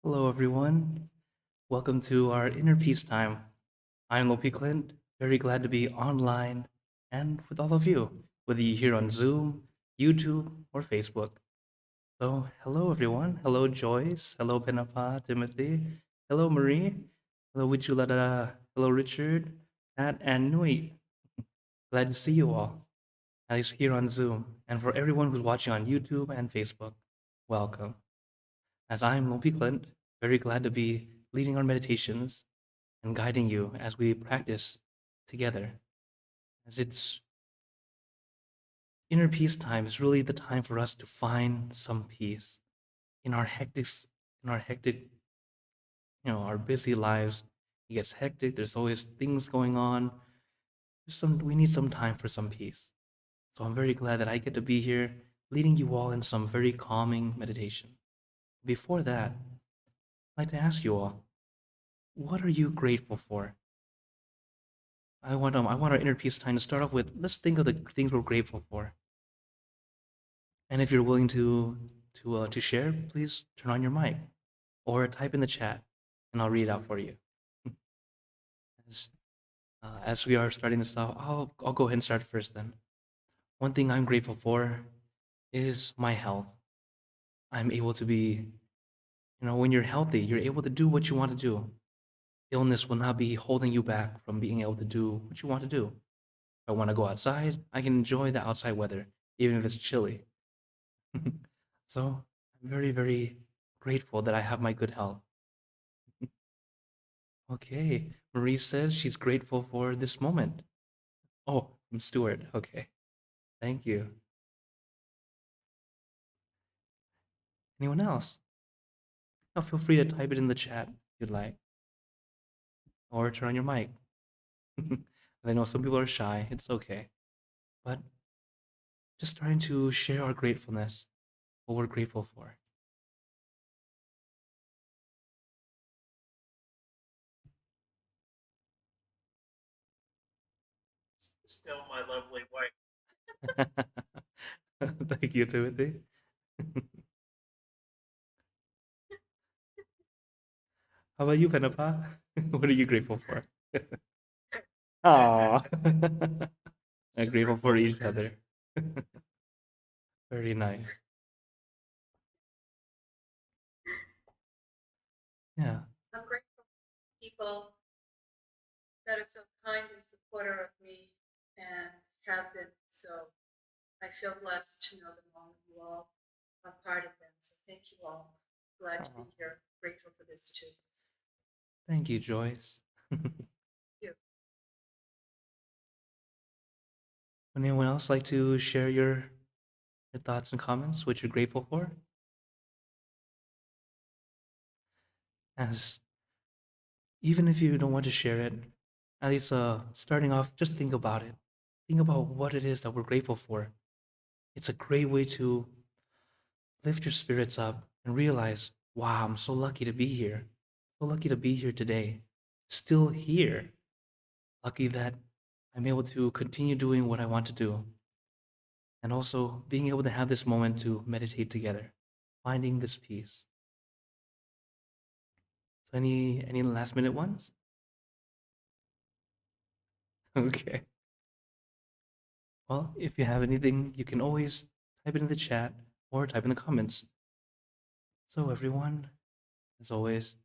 Hello, everyone. Welcome to our inner peace time. I'm Lopi Clint, very glad to be online and with all of you, whether you're here on Zoom, YouTube, or Facebook. So, hello, everyone. Hello, Joyce. Hello, Penapa, Timothy. Hello, Marie. Hello, Wichulada. Hello, Richard, Pat, and Nui. Glad to see you all, at least here on Zoom. And for everyone who's watching on YouTube and Facebook, welcome. As I'm Lopi Clint, very glad to be leading our meditations and guiding you as we practice together. As it's inner peace time is really the time for us to find some peace in our hectic, our busy lives. It gets hectic. There's always things going on. We need some time for some peace. So I'm very glad that I get to be here leading you all in some very calming meditation. Before that, I'd like to ask you all, what are you grateful for? I want our inner peace time to start off with. Let's think of the things we're grateful for, and if you're willing to share, please turn on your mic or type in the chat, and I'll read it out for you. As, as we are starting this off, I'll go ahead and start first. Then, one thing I'm grateful for is my health. I'm able to be, when you're healthy, you're able to do what you want to do. Illness will not be holding you back from being able to do what you want to do. If I want to go outside, I can enjoy the outside weather, even if it's chilly. So I'm very, very grateful that I have my good health. Okay, Marie says she's grateful for this moment. Oh, I'm Stuart. Okay, thank you. Anyone else? Oh, feel free to type it in the chat if you'd like, or turn on your mic. I know some people are shy. It's okay, but just trying to share our gratefulness, what we're grateful for. Still my lovely wife. Thank you, Timothy. How about you, Penapa? What are you grateful for? Aw. I'm grateful for each other. Very nice. Yeah. I'm grateful for people that are so kind and supportive of me and have been. So I feel blessed to know them all. You all are part of them. So thank you all. Glad to be here. Grateful for this too. Thank you, Joyce. Thank you. Would anyone else like to share your thoughts and comments, what you're grateful for? As even if you don't want to share it, at least starting off, just think about it. Think about what it is that we're grateful for. It's a great way to lift your spirits up and realize, wow, I'm so lucky to be here. So lucky to be here today. Still here. Lucky that I'm able to continue doing what I want to do. And also being able to have this moment to meditate together, finding this peace. So any last minute ones? Okay. Well, if you have anything, you can always type it in the chat or type in the comments. So everyone, as always,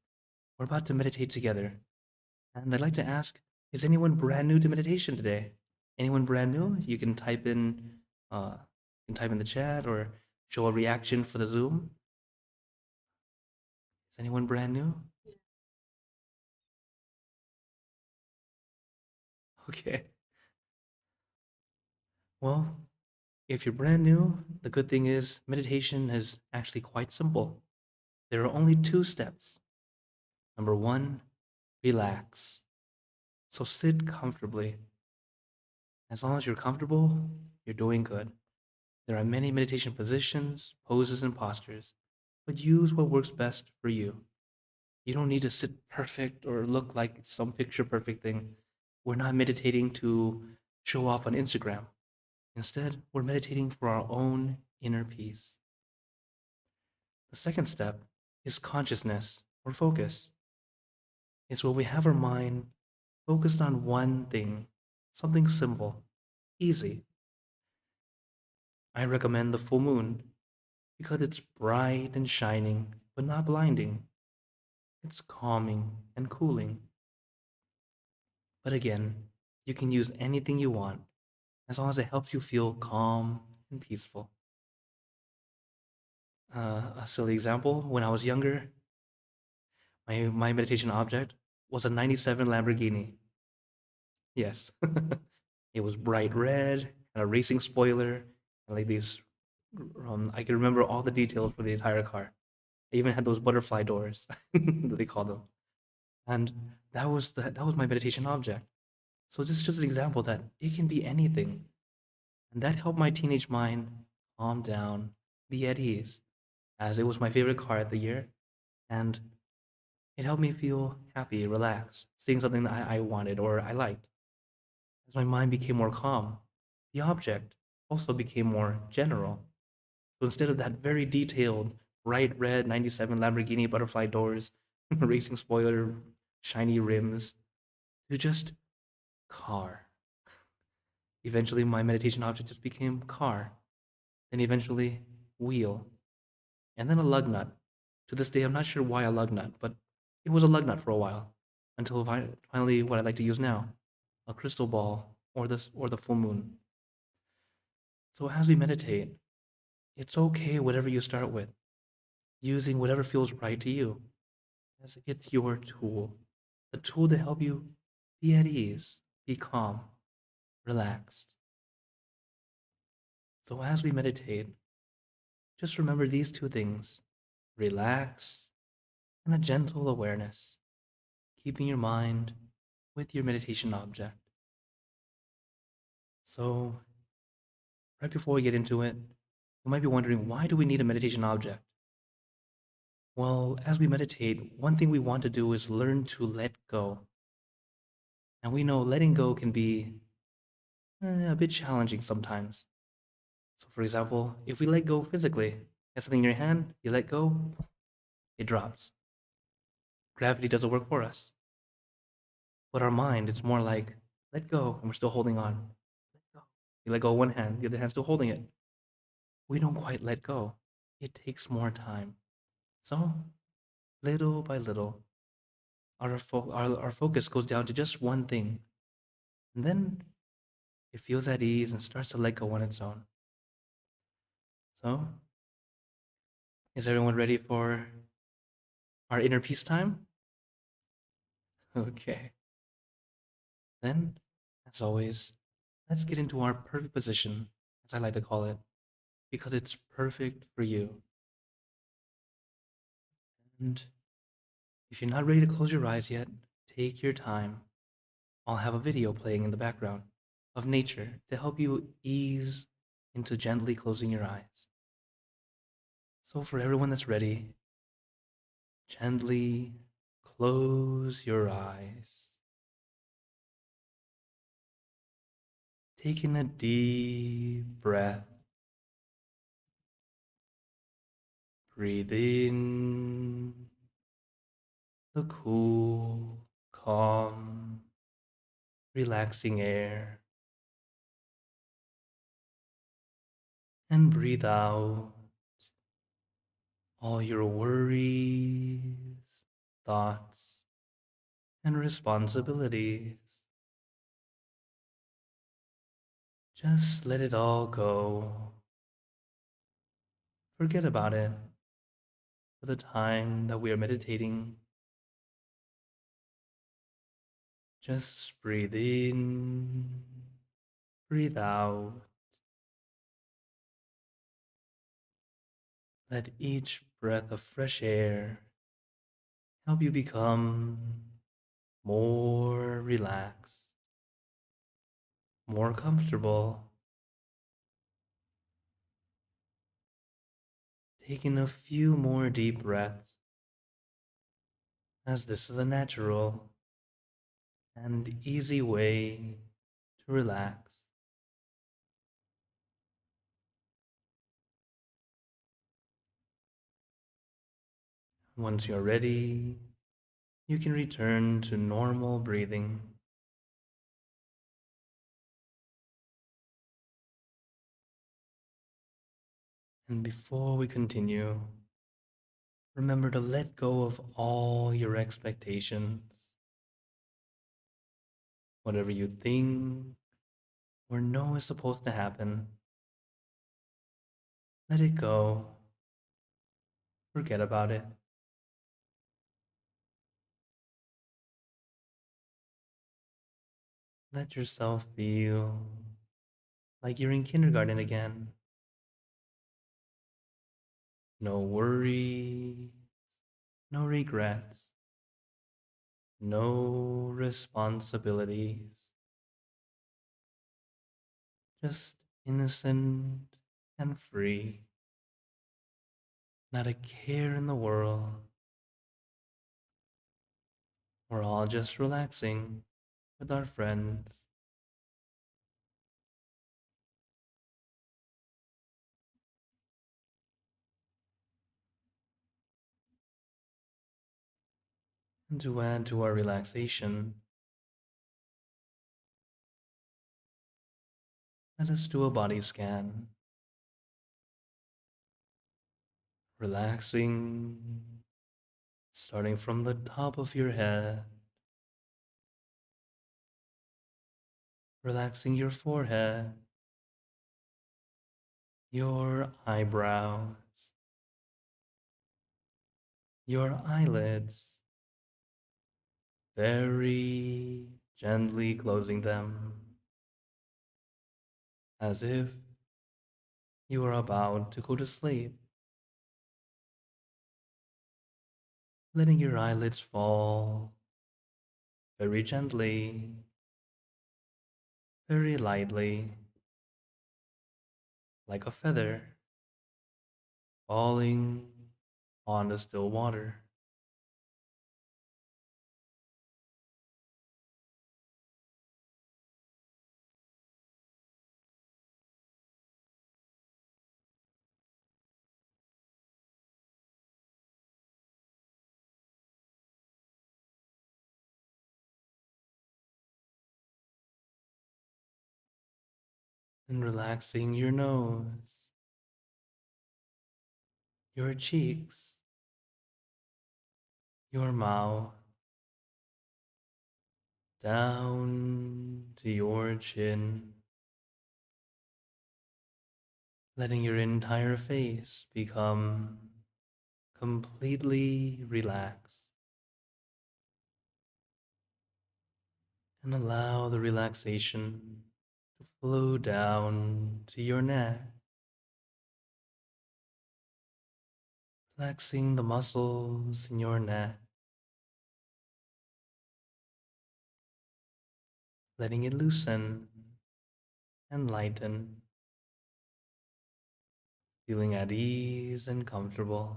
we're about to meditate together. And I'd like to ask, is anyone brand new to meditation today? Anyone brand new? You can type in the chat or show a reaction for the Zoom. Is anyone brand new? Okay. Well, if you're brand new, the good thing is meditation is actually quite simple. There are only two steps. Number one, relax. So sit comfortably. As long as you're comfortable, you're doing good. There are many meditation positions, poses, and postures, but use what works best for you. You don't need to sit perfect or look like some picture perfect thing. We're not meditating to show off on Instagram. Instead, we're meditating for our own inner peace. The second step is consciousness. or focus. It's when we have our mind focused on one thing, something simple, easy. I recommend the full moon because it's bright and shining, but not blinding. It's calming and cooling. But again, you can use anything you want as long as it helps you feel calm and peaceful. A silly example, when I was younger, my meditation object was a 97 Lamborghini. Yes. It was bright red and a racing spoiler and like these I can remember all the details for the entire car. It even had those butterfly doors that they call them. And that was my meditation object. So this is just an example that it can be anything. And that helped my teenage mind calm down, be at ease, as it was my favorite car of the year. And it helped me feel happy, relaxed, seeing something that I wanted or I liked. As my mind became more calm, the object also became more general. So instead of that very detailed, bright red 97 Lamborghini butterfly doors, racing spoiler, shiny rims, to just car. Eventually, my meditation object just became car, then eventually wheel, and then a lug nut. To this day, I'm not sure why a lug nut, but it was a lug nut for a while, until finally what I like to use now, a crystal ball or the full moon. So as we meditate, it's okay whatever you start with, using whatever feels right to you, as it's your tool, a tool to help you be at ease, be calm, relaxed. So as we meditate, just remember these two things: relax and a gentle awareness, keeping your mind with your meditation object. So, right before we get into it, you might be wondering, why do we need a meditation object? Well, as we meditate, one thing we want to do is learn to let go. And we know letting go can be a bit challenging sometimes. So, for example, if we let go physically, you have something in your hand, you let go, it drops. Gravity doesn't work for us. But our mind, it's more like, let go, and we're still holding on. Let go. You let go one hand, the other hand's still holding it. We don't quite let go. It takes more time. So, little by little, our focus goes down to just one thing. And then it feels at ease and starts to let go on its own. So, is everyone ready for our inner peace time? Okay. Then, as always, let's get into our perfect position, as I like to call it, because it's perfect for you. And if you're not ready to close your eyes yet, take your time. I'll have a video playing in the background of nature to help you ease into gently closing your eyes. So, for everyone that's ready, gently close your eyes. Taking a deep breath. Breathe in the cool, calm, relaxing air. And breathe out all your worries, thoughts, and responsibilities. Just let it all go. Forget about it for the time that we are meditating. Just breathe in, breathe out. Let each breath of fresh air help you become more relaxed, more comfortable. Taking a few more deep breaths, as this is a natural and easy way to relax. Once you're ready, you can return to normal breathing. And before we continue, remember to let go of all your expectations. Whatever you think or know is supposed to happen, let it go. Forget about it. Let yourself feel like you're in kindergarten again. No worries, no regrets, no responsibilities. Just innocent and free. Not a care in the world. We're all just relaxing with our friends. And to add to our relaxation, let us do a body scan. Relaxing, starting from the top of your head, relaxing your forehead, your eyebrows, your eyelids, very gently closing them as if you are about to go to sleep, letting your eyelids fall very gently, very lightly, like a feather falling on the still water. And relaxing your nose, your cheeks, your mouth, down to your chin, letting your entire face become completely relaxed. And allow the relaxation to flow down to your neck, relaxing the muscles in your neck, letting it loosen and lighten, feeling at ease and comfortable.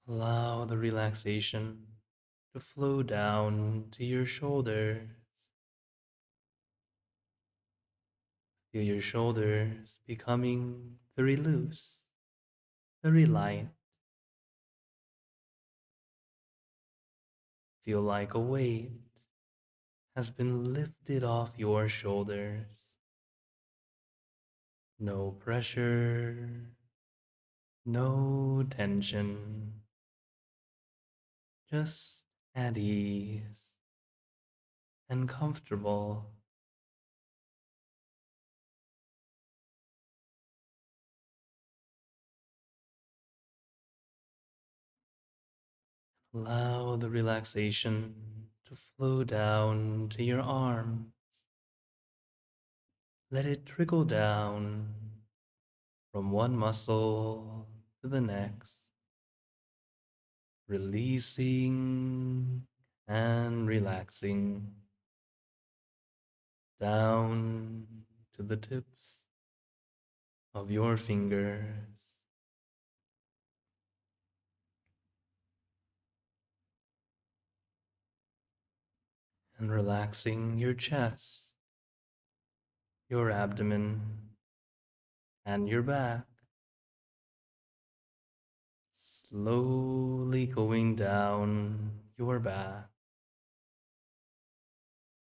Allow the relaxation to flow down to your shoulders. Feel your shoulders becoming very loose, very light. Feel like a weight has been lifted off your shoulders. No pressure, no tension, just at ease and comfortable. Allow the relaxation to flow down to your arms. Let it trickle down from one muscle to the next, releasing and relaxing down to the tips of your fingers and relaxing your chest, your abdomen, and your back, slowly going down your back,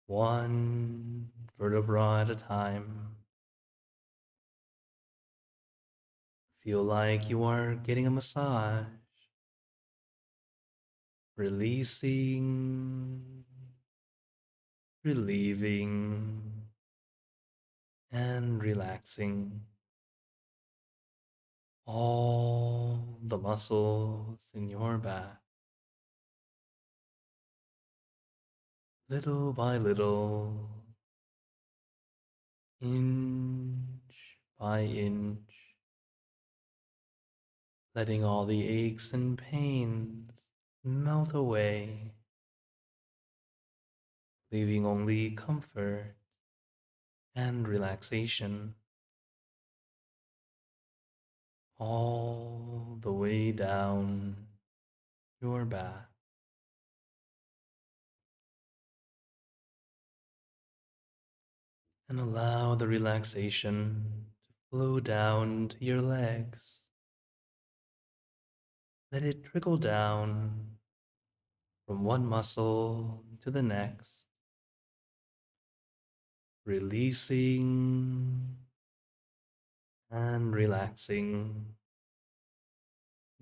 one vertebra at a time. Feel like you are getting a massage, releasing, relieving, and relaxing all the muscles in your back, little by little, inch by inch, letting all the aches and pains melt away, leaving only comfort and relaxation all the way down your back. And allow the relaxation to flow down to your legs. Let it trickle down from one muscle to the next, releasing and relaxing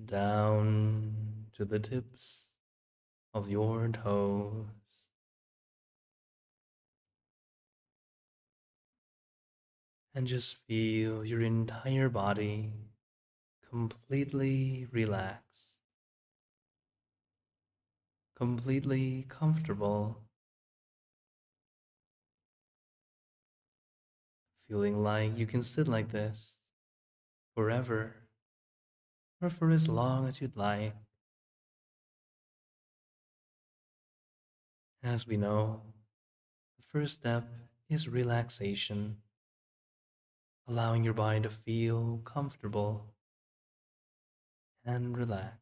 down to the tips of your toes. And just feel your entire body completely relaxed, completely comfortable, feeling like you can sit like this forever or for as long as you'd like. As we know, the first step is relaxation, allowing your body to feel comfortable and relaxed.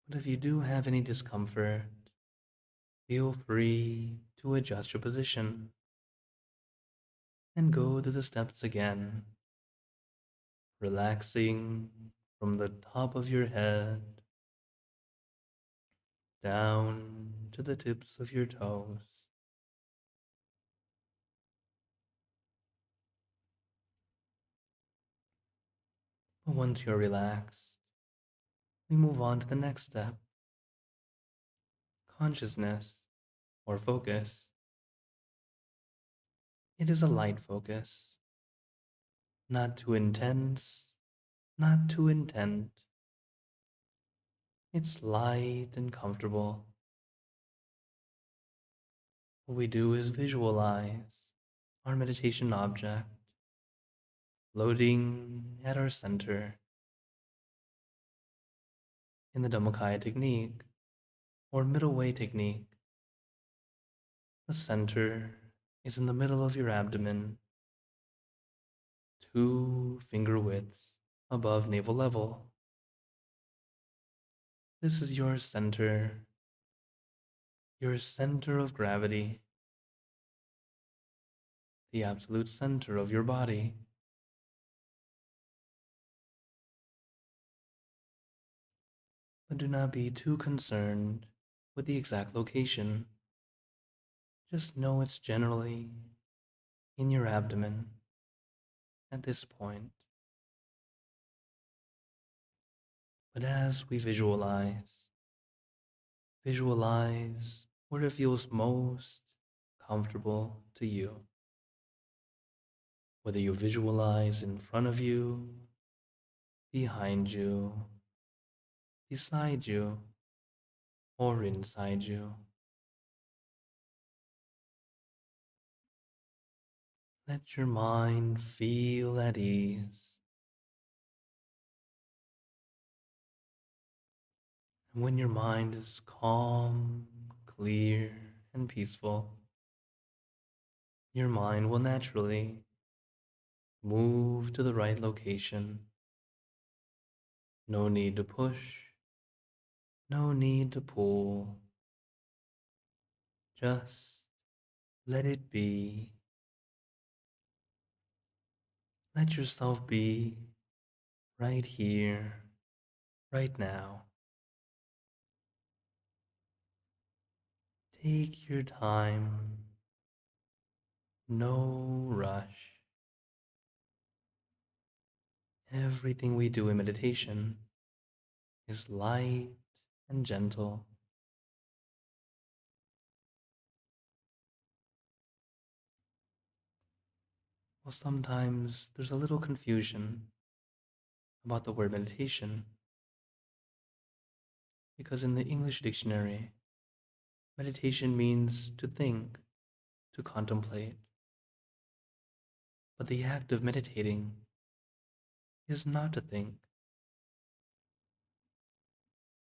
But if you do have any discomfort, feel free to adjust your position and go through the steps again, relaxing from the top of your head down to the tips of your toes. But once you're relaxed, we move on to the next step, consciousness or focus. It is a light focus, not too intense, not too intent. It's light and comfortable. What we do is visualize our meditation object floating at our center. In the Dhammakaya technique or middle way technique, the center is in the middle of your abdomen, 2 finger widths above navel level. This is your center of gravity, the absolute center of your body. But do not be too concerned with the exact location. Just know it's generally in your abdomen at this point. But as we visualize where it feels most comfortable to you. Whether you visualize in front of you, behind you, beside you, or inside you. Let your mind feel at ease. And when your mind is calm, clear, and peaceful, your mind will naturally move to the right location. No need to push, no need to pull, just Let it be. Let yourself be right here, right now. Take your time, no rush. Everything we do in meditation is light and gentle. Well, sometimes there's a little confusion about the word meditation because in the English dictionary, meditation means to think, to contemplate. But the act of meditating is not to think.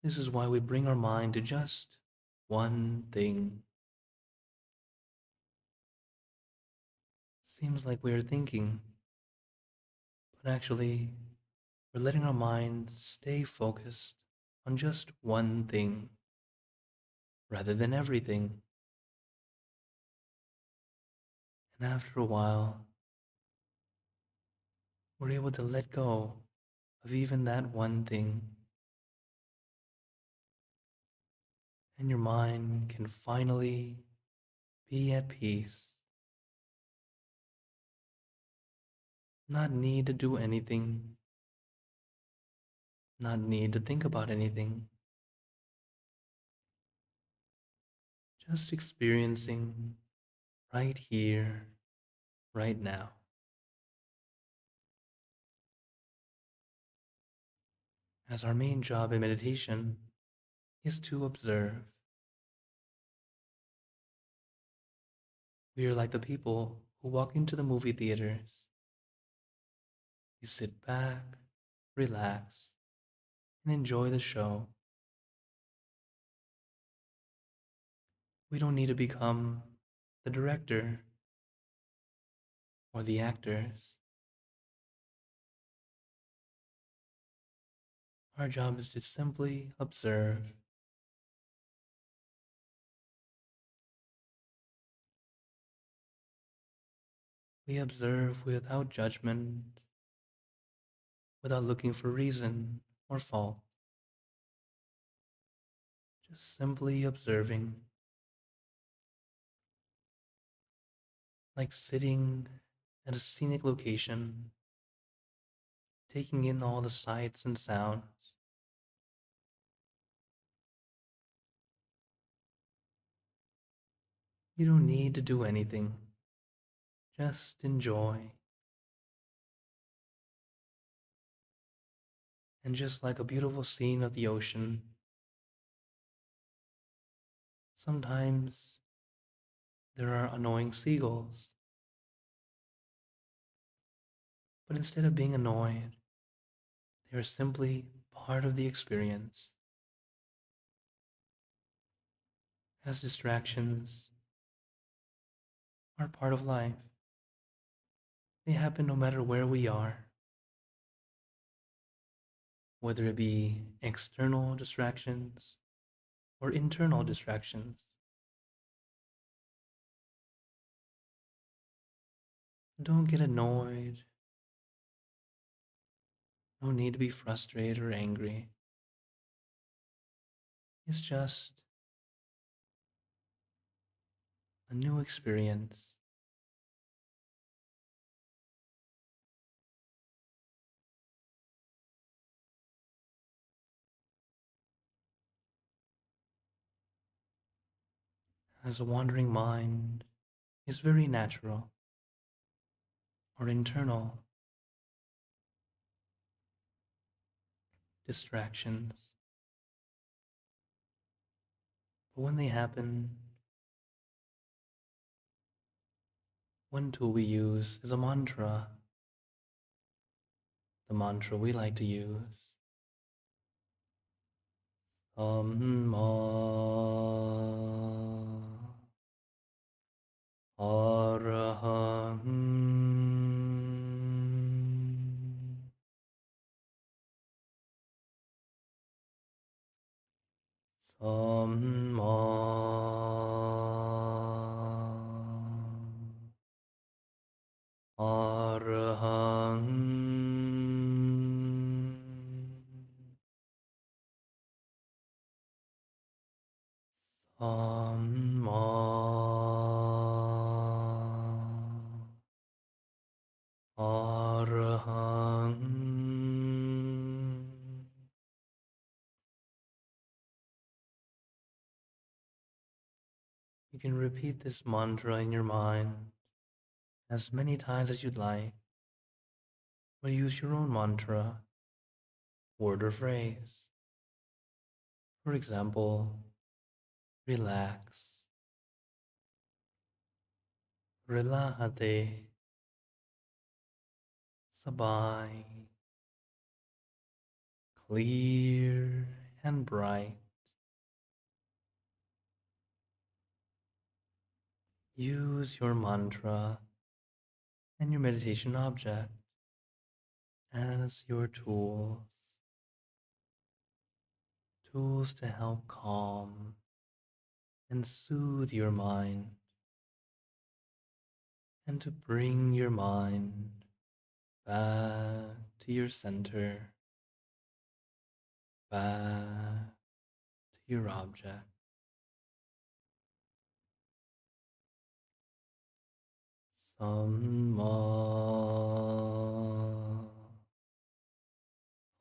This is why we bring our mind to just one thing. Seems like we are thinking, but actually, we're letting our mind stay focused on just one thing rather than everything. And after a while, we're able to let go of even that one thing, and your mind can finally be at peace, not need to do anything, not need to think about anything, just experiencing right here, right now. As our main job in meditation is to observe. We are like the people who walk into the movie theaters. We sit back, relax, and enjoy the show. We don't need to become the director or the actors. Our job is to simply observe. We observe without judgment, without looking for reason or fault, just simply observing, like sitting at a scenic location, taking in all the sights and sounds. You don't need to do anything, just enjoy. And just like a beautiful scene of the ocean, sometimes there are annoying seagulls. But instead of being annoyed, they are simply part of the experience. As distractions are part of life, they happen no matter where we are, whether it be external distractions or internal distractions. Don't get annoyed. No need to be frustrated or angry. It's just a new experience. As a wandering mind is very natural or internal distractions. But when they happen, one tool we use is a mantra, the mantra we like to use. Ma Araham Samma Arahant Samma Arahant. You can repeat this mantra in your mind as many times as you'd like, or use your own mantra, word or phrase. For example, relax, relájate, sabay, clear and bright. Use your mantra and your meditation object as your tools to help calm and soothe your mind, and to bring your mind back to your center, back to your object. Samma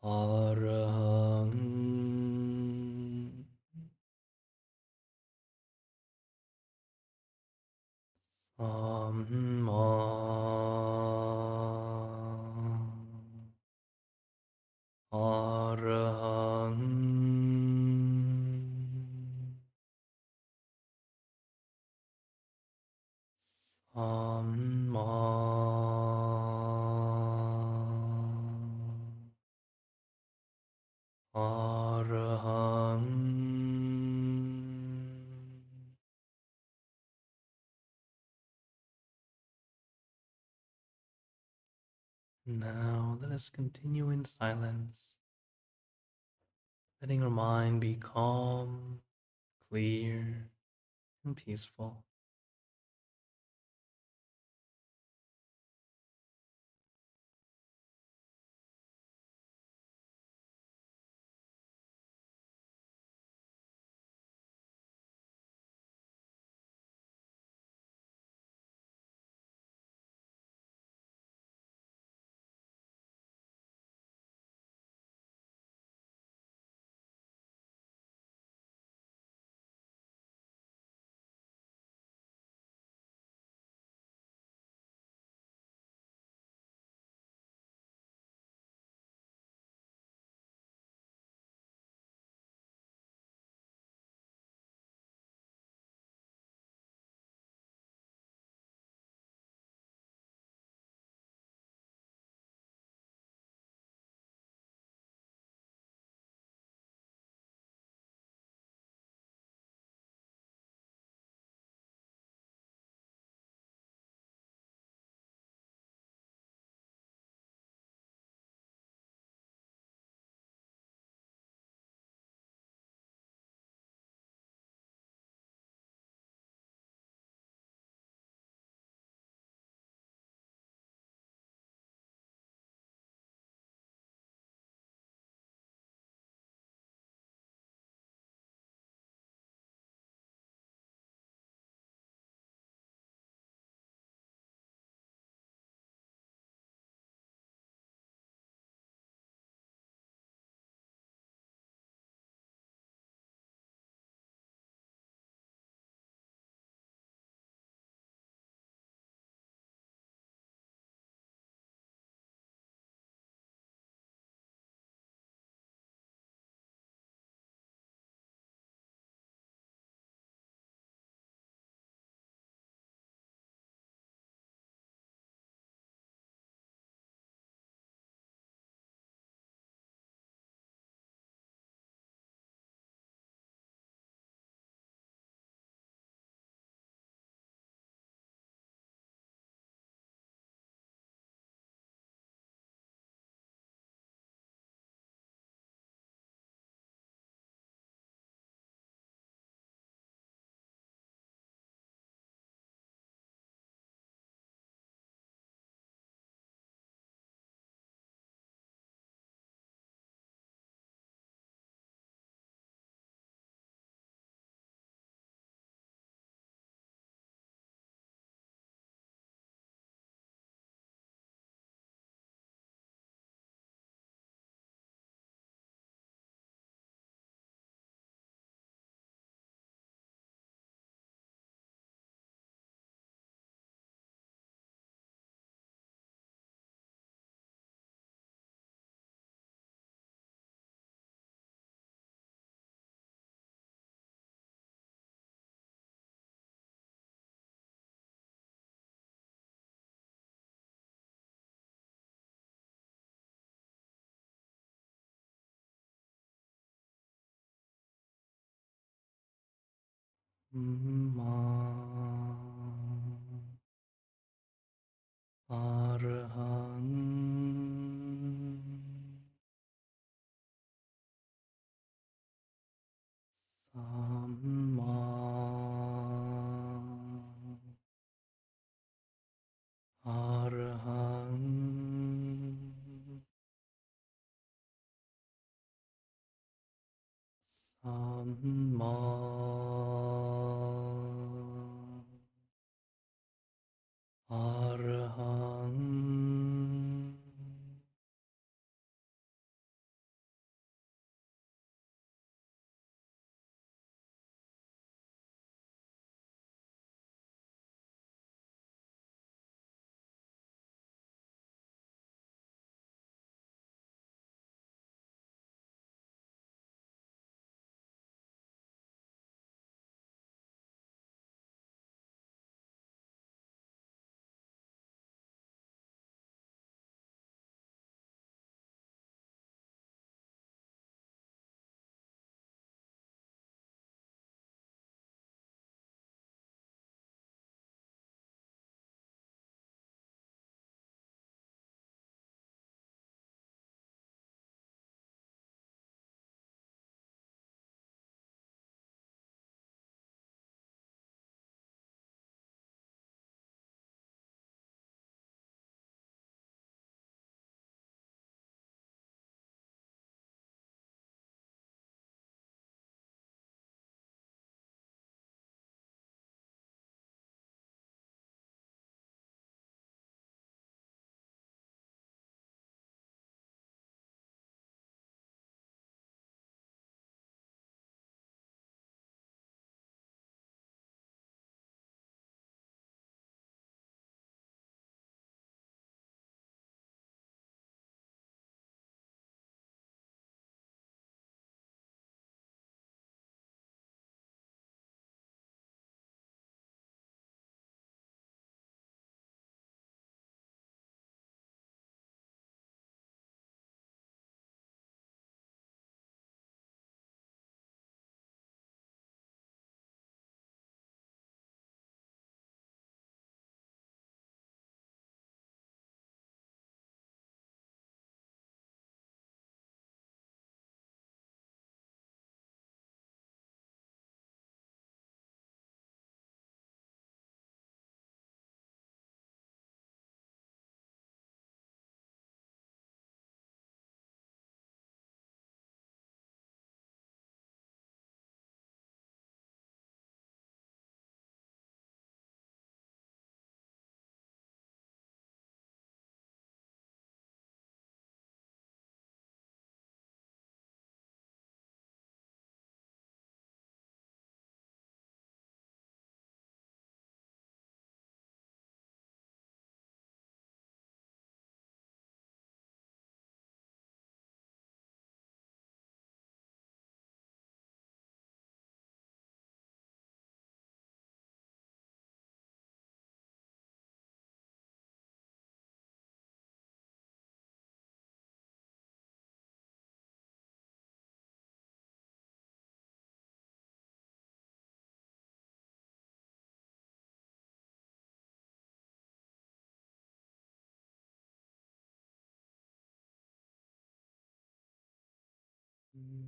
Arahant Samma Arahant Samma Arahant. Now let us continue in silence, letting our mind be calm, clear, and peaceful. Ma Arhan Samma Arhan Samma Arhan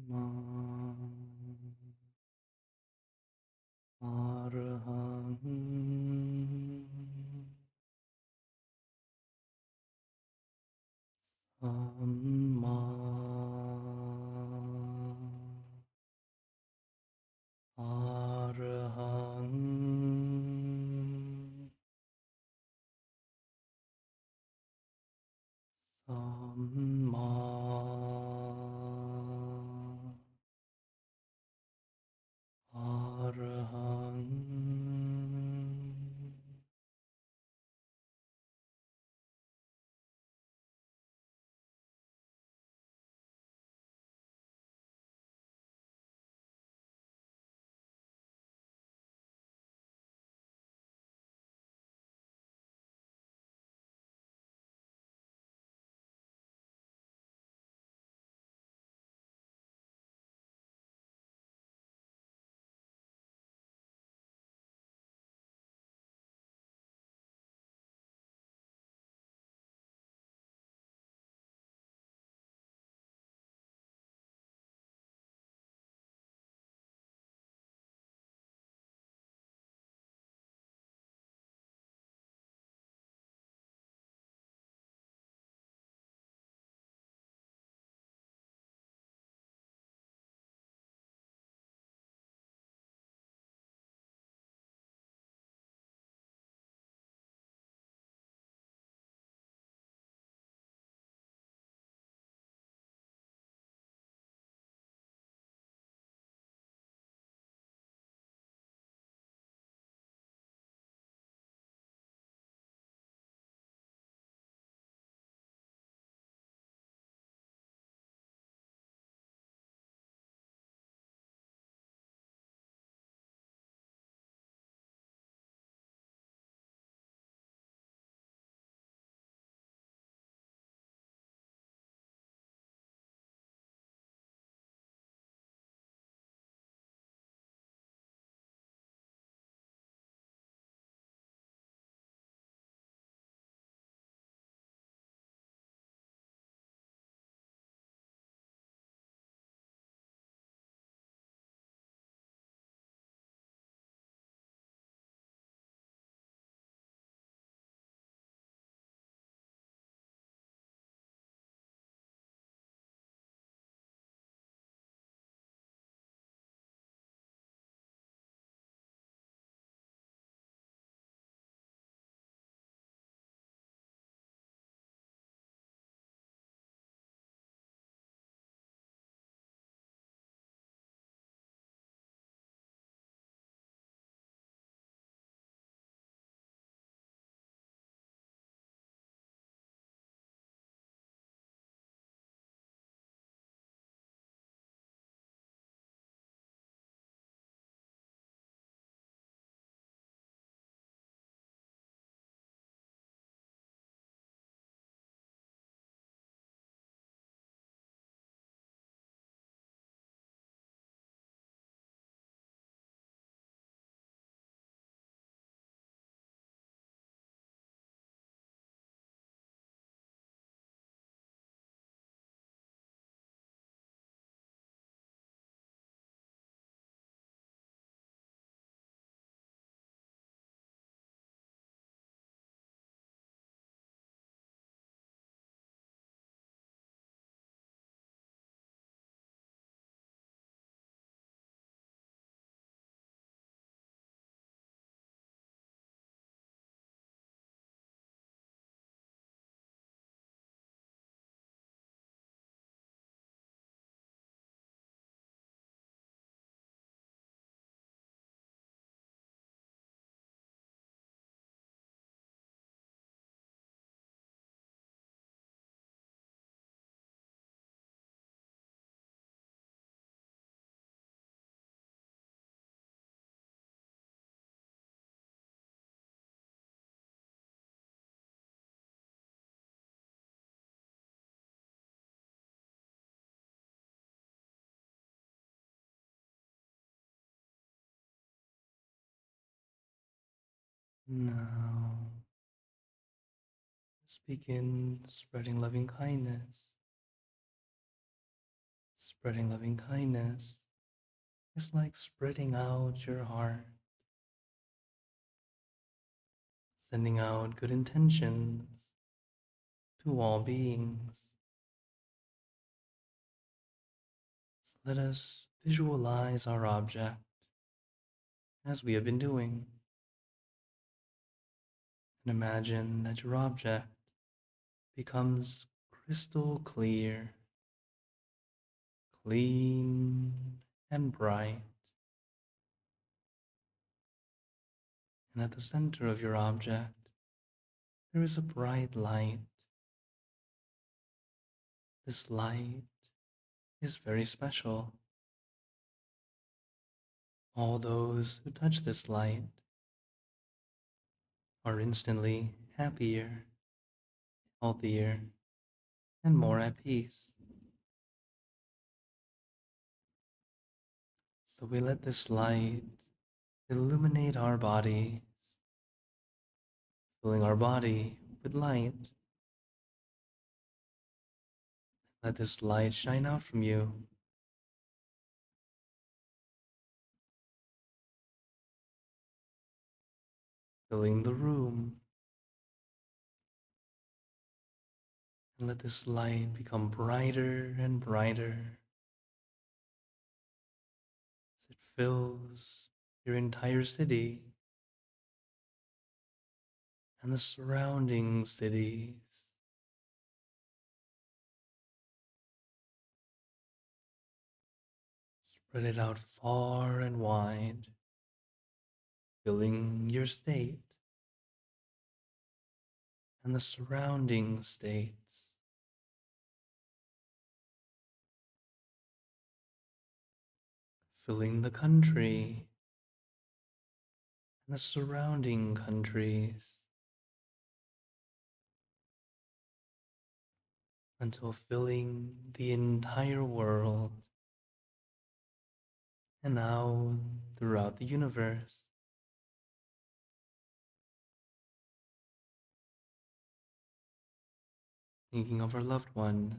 Ma Arhan Amma Arhan Samma Arhan Now, just begin spreading loving kindness. Spreading loving kindness is like spreading out your heart, sending out good intentions to all beings. So let us visualize our object as we have been doing, and imagine that your object becomes crystal clear, clean, and bright. And at the center of your object, there is a bright light. This light is very special. All those who touch this light are instantly happier, healthier, and more at peace. So we let this light illuminate our body, filling our body with light. Let this light shine out from you, filling the room. And let this light become brighter and brighter as it fills your entire city and the surrounding cities. Spread it out far and wide, filling your state and the surrounding states. Filling the country and the surrounding countries until filling the entire world and now throughout the universe. Thinking of our loved ones,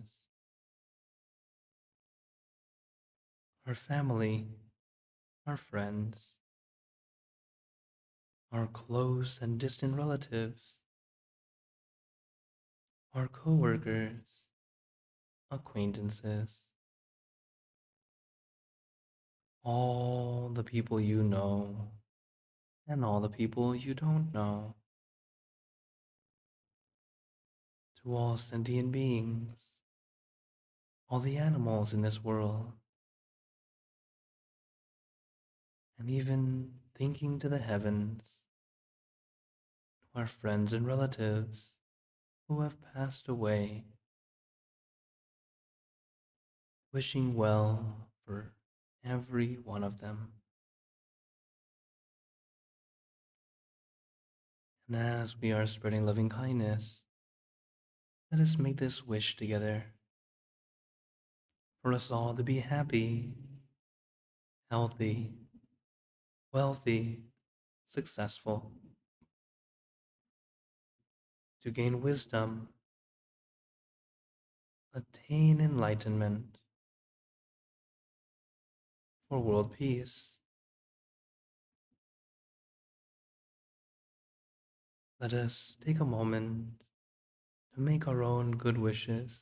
our family, our friends, our close and distant relatives, our coworkers, acquaintances, all the people you know and all the people you don't know, to all sentient beings, all the animals in this world, and even thinking to the heavens, to our friends and relatives who have passed away, wishing well for every one of them. And as we are spreading loving kindness, let us make this wish together for us all to be happy, healthy, wealthy, successful, to gain wisdom, attain enlightenment, for world peace. Let us take a moment to make our own good wishes.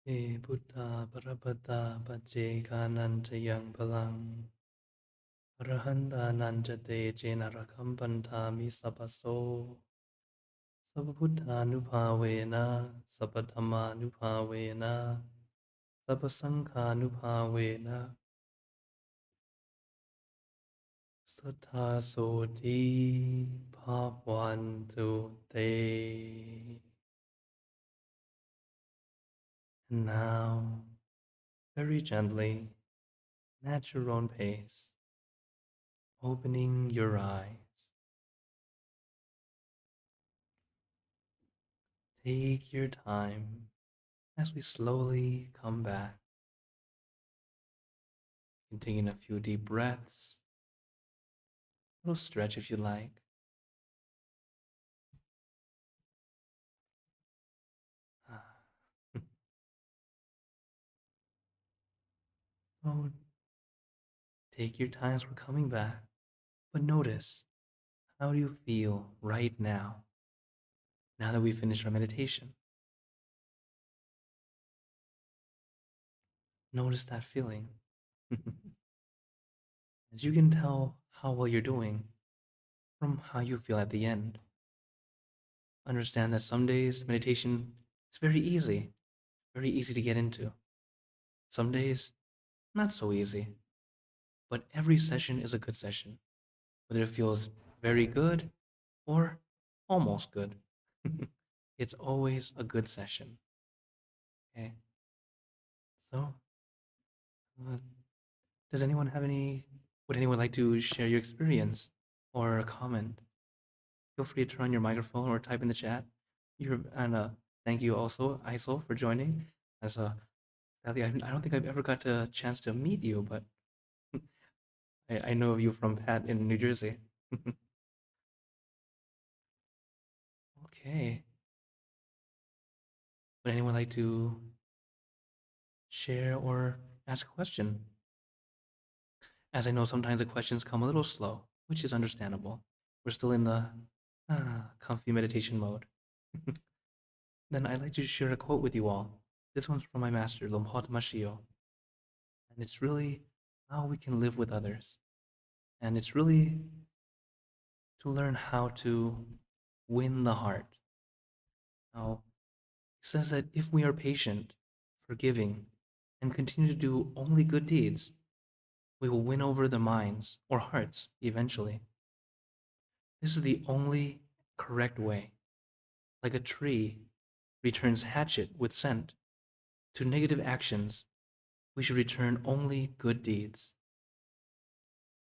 E Buddha Parabata Pace Kananta Yang Palang Arahanta Nanjate Jenarakam Pantami Sapaso Sababuddha Nupavena Sabatama Nupavena Sabasangha Nupavena Sattha Soti Bhavantu Te. And now very gently, and at your own pace, opening your eyes. Take your time as we slowly come back and taking a few deep breaths, a little stretch if you like. Ah. Oh, take your time as we're coming back, but notice, how do you feel right now, now that we finished our meditation? Notice that feeling. As you can tell how well you're doing from how you feel at the end. Understand that some days meditation is very easy to get into. Some days, not so easy. But every session is a good session, whether it feels very good or almost good. It's always a good session. Okay. So, uh, does anyone have any? Would anyone like to share your experience or a comment? Feel free to turn on your microphone or type in the chat. You're and thank you also, ISO, for joining. As sadly, I don't think I've ever got a chance to meet you, but I know of you from Pat in New Jersey. Okay. Would anyone like to share or ask a question? As I know sometimes the questions come a little slow, which is understandable. We're still in the comfy meditation mode. Then I'd like to share a quote with you all. This one's from my master, Lomhot Mashio, and it's really how we can live with others. And it's really to learn how to win the heart. Now, it says that if we are patient, forgiving, and continue to do only good deeds, we will win over the minds or hearts eventually. This is the only correct way. Like a tree returns hatchet with scent, to negative actions, we should return only good deeds.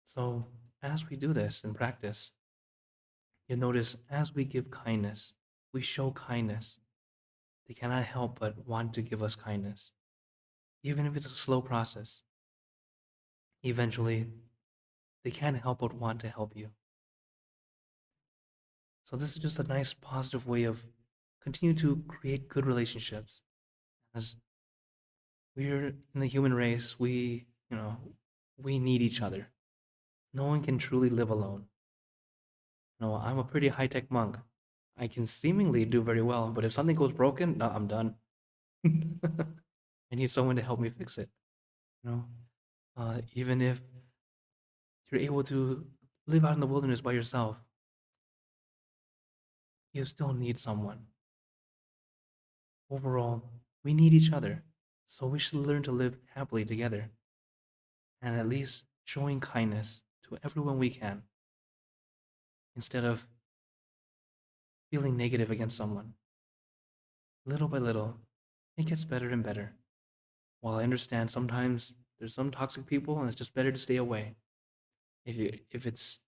So, as we do this in practice, you'll notice as we give kindness, we show kindness. They cannot help but want to give us kindness. Even if it's a slow process, eventually they can't help but want to help you. So this is just a nice positive way of continue to create good relationships. As we're in the human race, we need each other. No one can truly live alone. No, I'm a pretty high-tech monk. I can seemingly do very well, but if something goes broken, no, I'm done. I need someone to help me fix it. You know, even if you're able to live out in the wilderness by yourself, you still need someone. Overall, we need each other, so we should learn to live happily together, and at least showing kindness to everyone we can, instead of feeling negative against someone. Little by little, it gets better and better. While I understand sometimes there's some toxic people and it's just better to stay away. If it's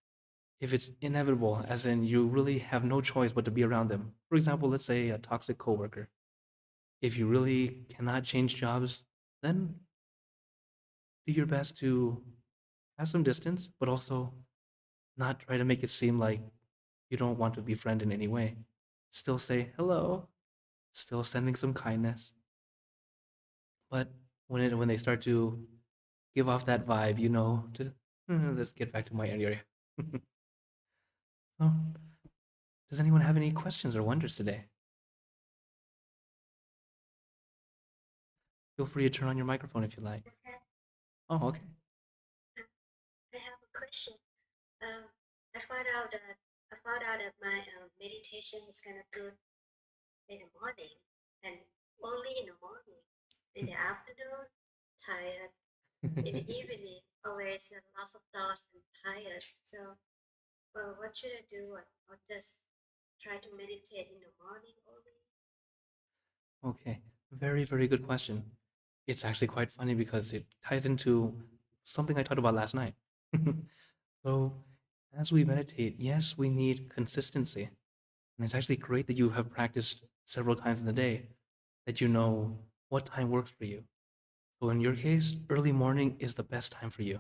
inevitable, as in you really have no choice but to be around them. For example, let's say a toxic coworker. If you really cannot change jobs, then do your best to have some distance, but also not try to make it seem like you don't want to befriend in any way. Still say hello, still sending some kindness. But when they start to give off that vibe, to let's get back to my area. So, does anyone have any questions or wonders today? Feel free to turn on your microphone if you like. Okay. Oh, okay. I have a question. Um, I found out that my meditation is kind of good in the morning, and only in the morning. In the afternoon, tired. In the evening, always lots of thoughts and tired. So, well, what should I do? I'll just try to meditate in the morning only. Okay. Very, very good question. it's actually quite funny because it ties into something I talked about last night. So, as we meditate, yes, we need consistency. And it's actually great that you have practiced several times in the day, that you know what time works for you. So, in your case, early morning is the best time for you.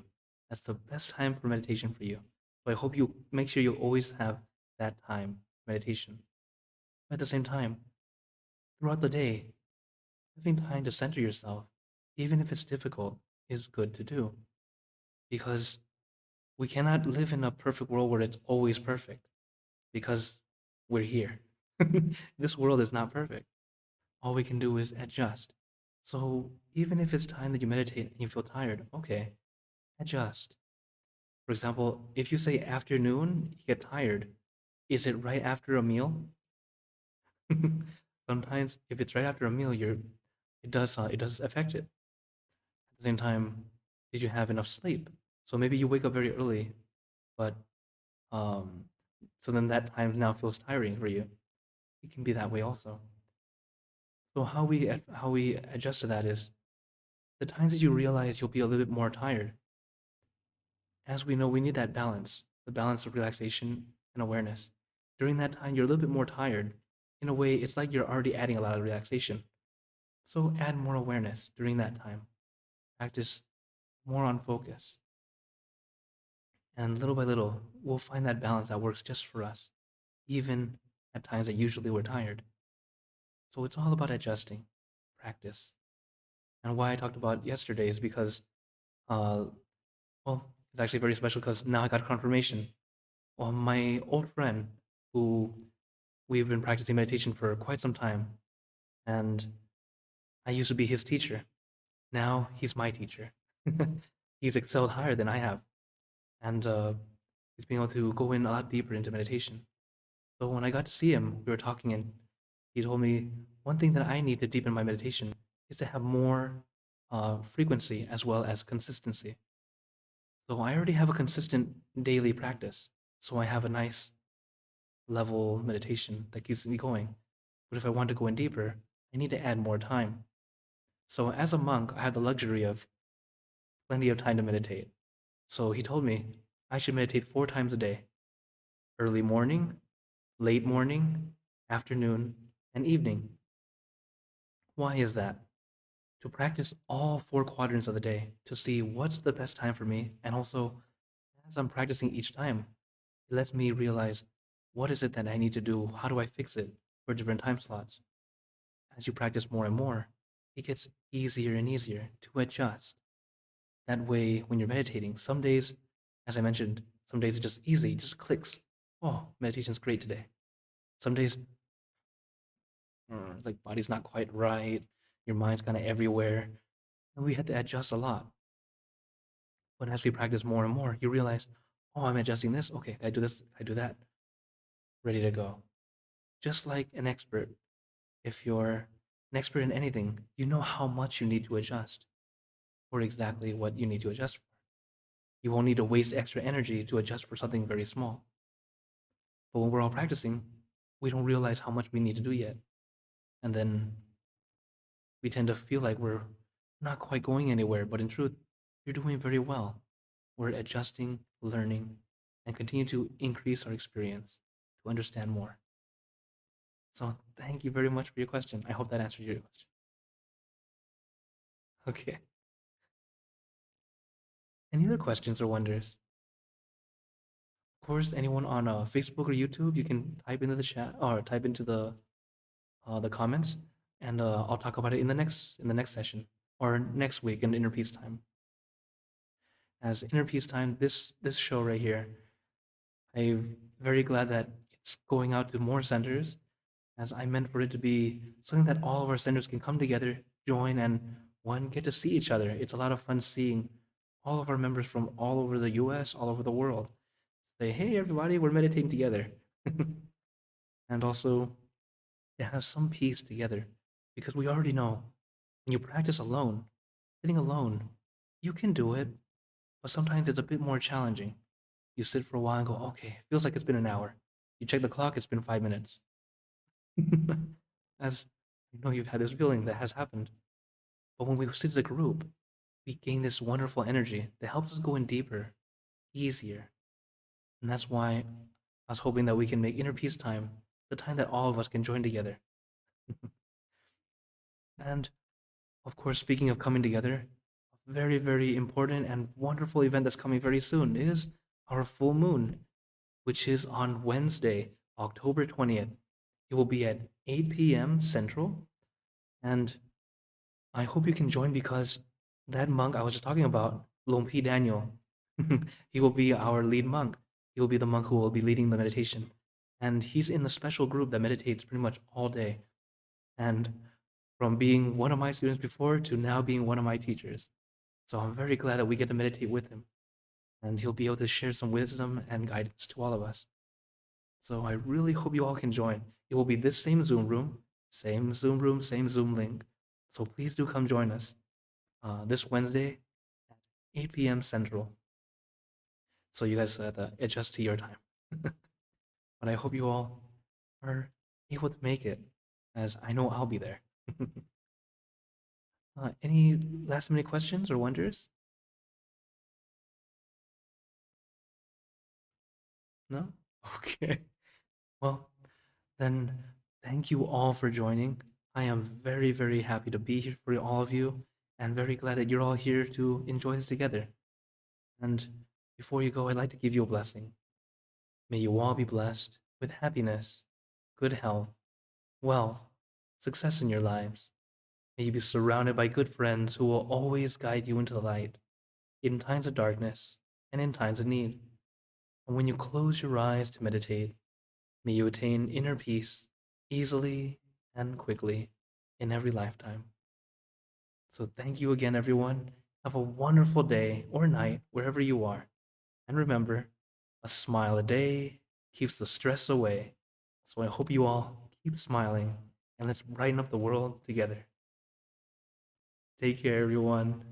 That's the best time for meditation for you. So, I hope you make sure you always have that time meditation. At the same time, throughout the day, having time to center yourself, even if it's difficult, is good to do because we cannot live in a perfect world where it's always perfect because we're here. This world is not perfect. All we can do is adjust. So even if it's time that you meditate and you feel tired, okay, adjust. For example, if you say afternoon, you get tired, is it right after a meal? Sometimes if it's right after a meal, it does affect it. At the same time, did you have enough sleep? So maybe you wake up very early, but um, so then that time now feels tiring for you. It can be that way also. So how we adjust to that is the times that you realize you'll be a little bit more tired. As we know, we need that balance, the balance of relaxation and awareness. During that time, you're a little bit more tired. In a way, it's like you're already adding a lot of relaxation. So add more awareness during that time. Practice more on focus. And little by little, we'll find that balance that works just for us, even at times that usually we're tired. So it's all about adjusting, practice. And why I talked about yesterday is because, uh, well, it's actually very special because now I got confirmation. Well, my old friend, who we've been practicing meditation for quite some time, and I used to be his teacher. Now he's my teacher. He's excelled higher than I have, and he's been able to go in a lot deeper into meditation. So when I got to see him, we were talking, and he told me one thing that I need to deepen my meditation is to have more frequency as well as consistency. So I already have a consistent daily practice. So I have a nice level meditation that keeps me going. But if I want to go in deeper, I need to add more time. So as a monk, I have the luxury of plenty of time to meditate. So he told me I should meditate 4 times a day: early morning, late morning, afternoon, and evening. Why is that? To practice all 4 quadrants of the day to see what's the best time for me. And also, as I'm practicing each time, it lets me realize what is it that I need to do? How do I fix it for different time slots? As you practice more and more, it gets easier and easier to adjust. That way, when you're meditating, some days, as I mentioned, some days it's just easy, just clicks. Oh, meditation's great today. Some days, like body's not quite right, your mind's kind of everywhere, and we had to adjust a lot. But as we practice more and more, you realize, oh, I'm adjusting this. Okay, I do this, I do that. Ready to go. Just like an expert, if you're an expert in anything, you know how much you need to adjust for exactly what you need to adjust for. You won't need to waste extra energy to adjust for something very small. But when we're all practicing, we don't realize how much we need to do yet. And then we tend to feel like we're not quite going anywhere, but in truth, you're doing very well. We're adjusting, learning, and continue to increase our experience to understand more. So thank you very much for your question. I hope that answered your question. Okay. Any other questions or wonders? Of course, anyone on Facebook or YouTube, you can type into the chat or type into the comments, and I'll talk about it in the next session or next week in Inner Peace Time. As Inner Peace Time, this show right here, I'm very glad that it's going out to more centers, as I meant for it to be something that all of our centers can come together, join, and one get to see each other. It's a lot of fun seeing all of our members from all over the U.S., all over the world. Say, hey everybody, we're meditating together, and also to have some peace together, because we already know when you practice alone, sitting alone, you can do it, but sometimes it's a bit more challenging. You sit for a while and go, okay, feels like it's been an hour. You check the clock, it's been 5 minutes. As I know you've had this feeling that has happened. But when we sit as a group, we gain this wonderful energy that helps us go in deeper, easier. And that's why I was hoping that we can make inner peace time the time that all of us can join together. And of course, speaking of coming together, a very, very important and wonderful event that's coming very soon is our full moon, which is on Wednesday, October 20th. It will be at 8 p.m. Central. And I hope you can join because that monk I was just talking about, Lompi Daniel, he will be our lead monk. He will be the monk who will be leading the meditation. And he's in a special group that meditates pretty much all day. And from being one of my students before to now being one of my teachers. So I'm very glad that we get to meditate with him. And he'll be able to share some wisdom and guidance to all of us. So I really hope you all can join. It will be this same Zoom room, same Zoom link. So please do come join us this Wednesday at 8 p.m. Central. So you guys have to adjust to your time. But I hope you all are able to make it, as I know I'll be there. Any last minute questions or wonders? No? Okay. Well, then thank you all for joining. I am very, very happy to be here for all of you and very glad that you're all here to enjoy this together. And before you go, I'd like to give you a blessing. May you all be blessed with happiness, good health, wealth, success in your lives. May you be surrounded by good friends who will always guide you into the light in times of darkness and in times of need. And when you close your eyes to meditate, may you attain inner peace easily and quickly in every lifetime. So thank you again, everyone. Have a wonderful day or night wherever you are. And remember, a smile a day keeps the stress away. So I hope you all keep smiling and let's brighten up the world together. Take care, everyone.